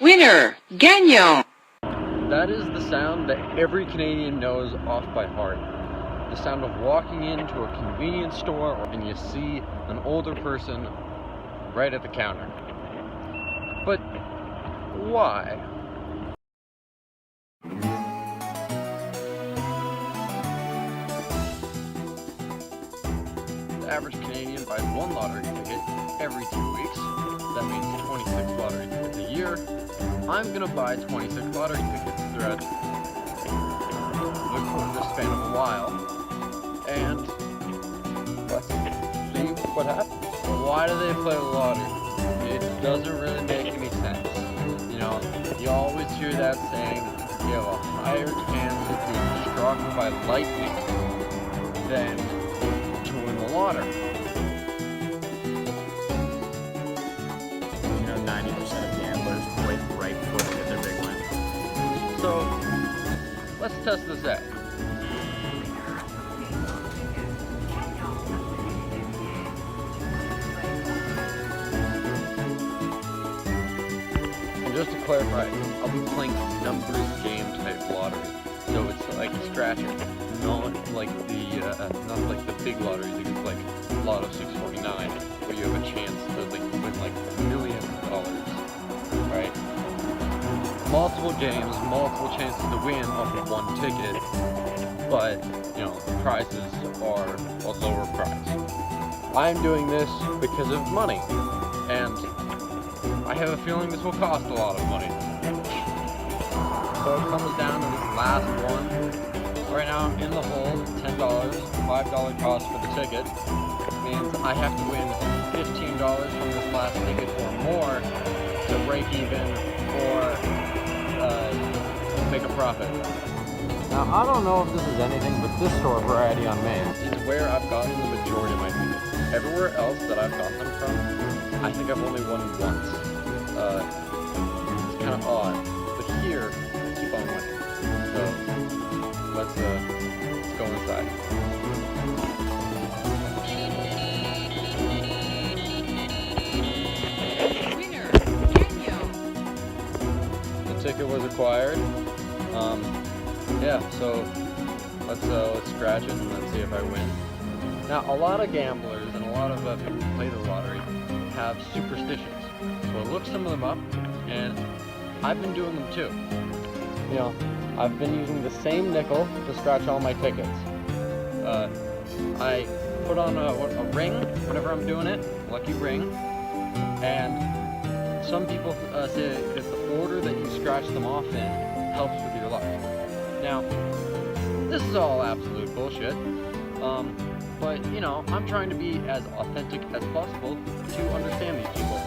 Winner, gagnant. That is the sound that every Canadian knows off by heart. The sound of walking into a convenience store and you see an older person right at the counter. But why? The average Canadian buys one lottery ticket every 2 weeks. That means 26 lottery tickets a year. I'm gonna buy 26 lottery tickets throughout the span of a while. And let's see what happens. Why do they play the lottery? It doesn't really make any sense. You know, you always hear that saying, you have a higher chance of being struck by lightning than to win the lottery. You know, 90% of gamblers quit right before they get their big win. So, let's test this out. And just to clarify, I'll be playing numbers game type lottery. So it's like a scratcher, not like the big lotteries. It's like Lotto 649, where you have a chance to like win like millions of dollars, right? Multiple games, multiple chances to win off of one ticket, but you know the prizes are a lower price. I'm doing this because of money, and I have a feeling this will cost a lot of money. So it comes down to this last one. Right now I'm in the hole, $10, $5 cost for the ticket. Means I have to win $15 from this last ticket or more to break even or make a profit. Now, I don't know if this is anything but this store variety on Main. Is where I've gotten the majority of my tickets. Everywhere else that I've gotten them from, I think I've only won once. It's kind of odd, but here, I keep on winning. So, let's go inside. Winner, gagnant. The ticket was acquired. Yeah, so let's scratch it and let's see if I win. Now, a lot of gamblers and a lot of people who play the lottery have superstitions. So I looked some of them up, and I've been doing them too. You know, I've been using the same nickel to scratch all my tickets. I put on a ring whenever I'm doing it, lucky ring, and some people say that the order that you scratch them off in helps with your luck. Now, this is all absolute bullshit, but you know, I'm trying to be as authentic as possible to understand these people.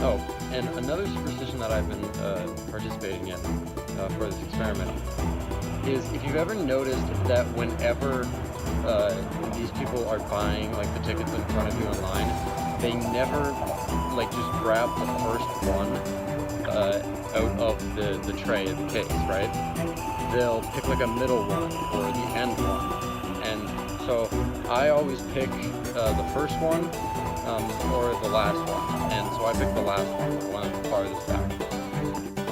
Oh, and another superstition that I've been participating in for this experiment is if you've ever noticed that whenever these people are buying like the tickets in front of you online, they never like just grab the first one out of the tray of the case, right? They'll pick like a middle one or the end one, and so I always pick the first one or the last one, and so I picked the last one, the one farthest back.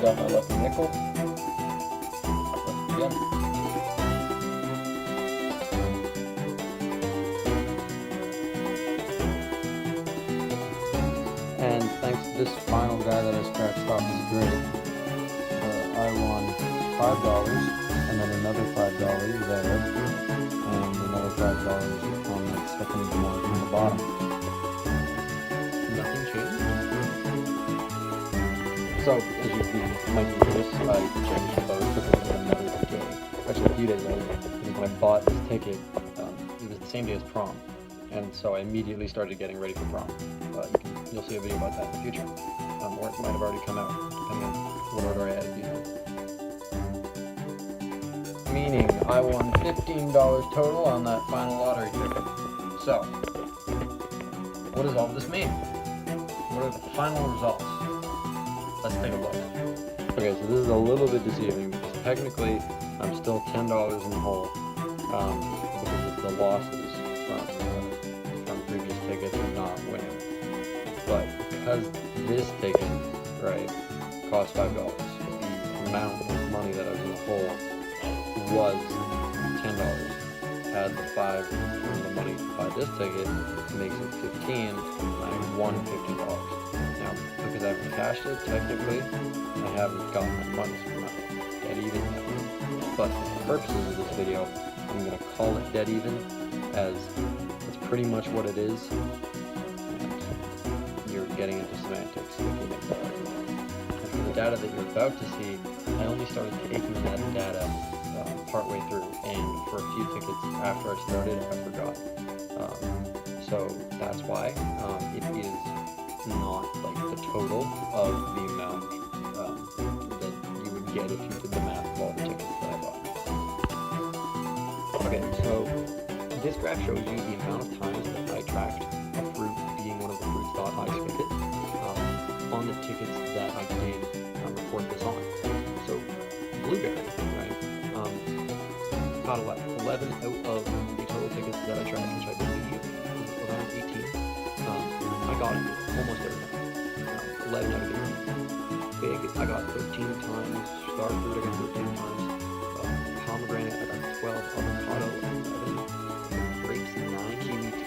Got my lucky nickel. Again. And thanks to this final guy that I scratched off his grade, I won $5, and then another $5 there, and another $5 on that second one from the bottom. Nothing changed. So, as you might notice, I changed clothes because it was another day. Actually, a few days later, because when I bought this ticket, it was the same day as prom. And so I immediately started getting ready for prom. You'll see a video about that in the future. Or it might have already come out, depending on what order I added these in. Meaning, I won $15 total on that final lottery ticket. So, what does all this mean? What are the final results? Let's take a look. Okay, so this is a little bit deceiving because technically I'm still $10 in the hole because of the losses from previous tickets and not because this ticket, right, cost $5, the amount of money that I was in the hole was $10. Add the 5 from the money to buy this ticket, makes it 15, and I won $15. Now, because I haven't cashed it, technically, I haven't gotten my money, so I'm not dead even yet. But for the purposes of this video, I'm going to call it dead even, as it's pretty much what it is, and you're getting into semantics if you make that argument. And for the data that you're about to see, I only started taking that data partway through, and for a few tickets after I started, I forgot. So that's why it is not like the total of the amount that you would get if you did the math of all the tickets that I bought. Okay, so this graph shows you the amount of times that I tracked a fruit being one of the fruits.I spigot on the tickets that I did report this on. So blueberry, right? Got 11 out of the total tickets that I tracked, which I believe was around 18. I got it almost every time. 11 out of 18. Big, I got 13 times. Star fruit, I got 13 times. Pomegranate, I got 12. Avocado, 11. Grapes, 9. Kiwi, 10.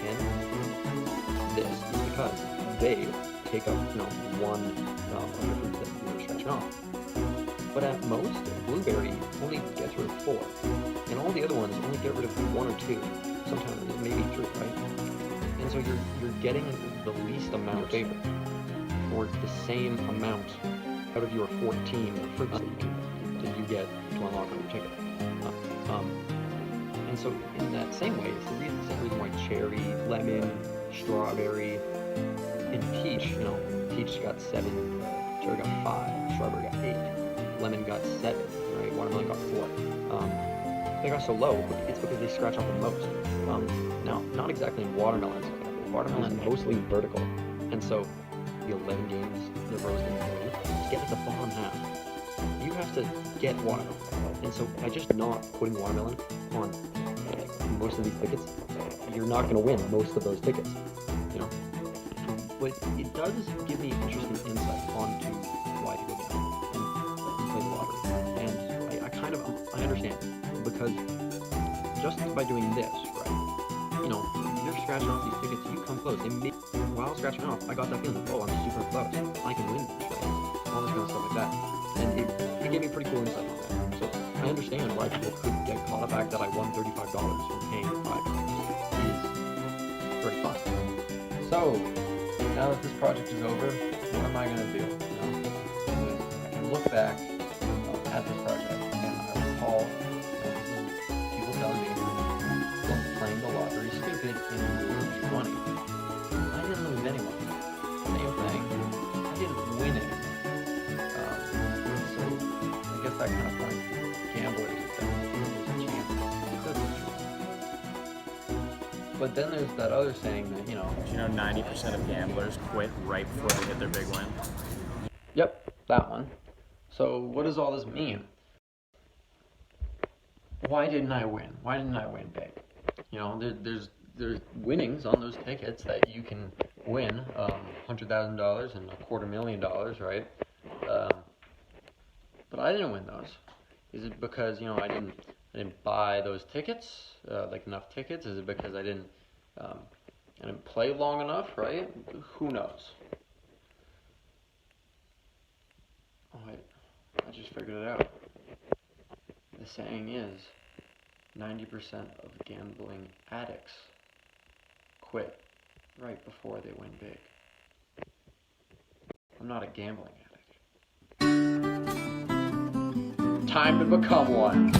This is because they take up, one of the fruits that you were scratching off. But at most, blueberry only gets rid of 4. And all the other ones only get rid of 1 or 2, sometimes maybe 3, right? And so you're getting the least amount of favor for the same amount out of your 14 fruits that you get to unlock on your ticket. And so in that same way, it's the same reason why cherry, lemon, strawberry, and peach, peach got 7, cherry got 5, strawberry got 8, lemon got 7, right? Watermelon got 4. They got so low, it's because they scratch off the most. Now, not exactly in watermelon's example. Watermelon is mostly vertical, and so the 11 games, the roast and green, to get like the bottom half, you have to get watermelon. And so by just not putting watermelon on most of these tickets, you're not going to win most of those tickets, But it does give me interesting insight onto why people gamble and play the lottery. And I understand. Because just by doing this, right, you're scratching off these tickets, you come close. And while scratching off, I got that feeling, I'm super close. I can win this, right? All this kind of stuff like that. And it gave me pretty cool insight on that. So I understand why people could get caught up. The fact that I won $35 from paying $5 is very fun. So now that this project is over, what am I going to do? I can look back at this project and I recall telling me, playing the lottery stupid and lose money. I didn't lose any money. Same thing. I didn't win anything. So I guess that kind of points to gamblers that there's a chance you could lose. But then there's that other saying that, Do you know 90% of gamblers quit right before they get their big win? Yep, that one. So what does all this mean? Why didn't I win? Why didn't I win big? There's winnings on those tickets that you can win, $100,000 and $250,000, right? But I didn't win those. Is it because I didn't buy those tickets, like enough tickets? Is it because I didn't play long enough? Right? Who knows? Oh wait, I just figured it out. The saying is, 90% of gambling addicts quit right before they win big. I'm not a gambling addict. Time to become one.